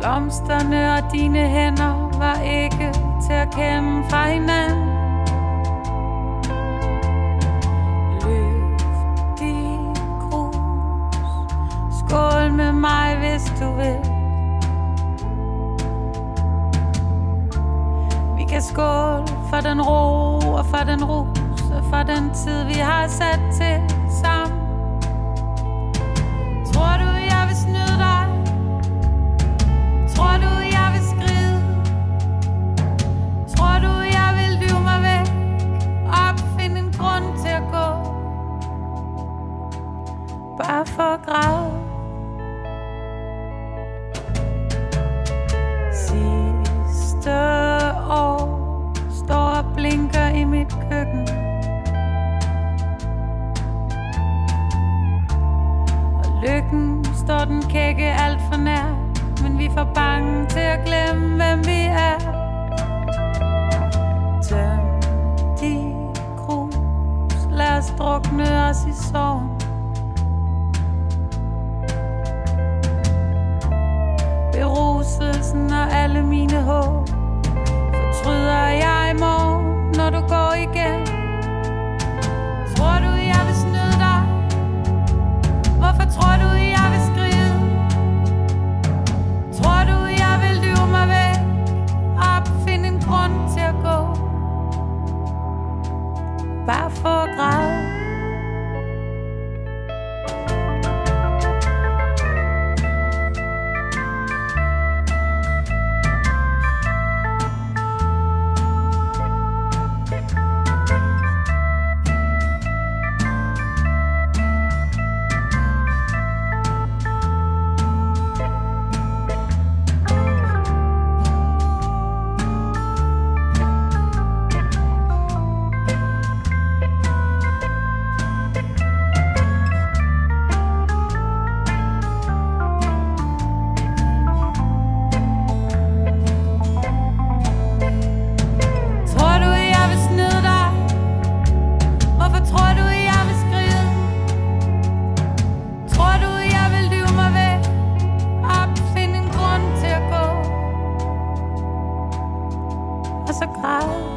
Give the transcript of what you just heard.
Blomsterne og dine hænder var ikke til at kende fra hinanden. Løft dit krus, skål med mig hvis du vil. Vi kan skåle for den ro og for den rus og for den tid vi har sat til sammen. Tror du jeg vil snyde dig? Tror du jeg vil skride? Tror du jeg vil lyve mig væk? Opfinde en grund til at gå, bare for at græde. Sidste år står og blinker i mit køkken, og lykken står den kække alt for nær, men vi er for bange til at glemme hvem vi er. Tøm dit krus, lad os drukne os i sorgen. Beruselsen og alle mine håb fortryder jeg i morgen, når du går igen. Tror du jeg vil snyde dig? Hvorfor tror du jeg vil skride? Tror du jeg vil lyve mig væk? Opfinde en grund til at gå, bare for at græde. Og så græd.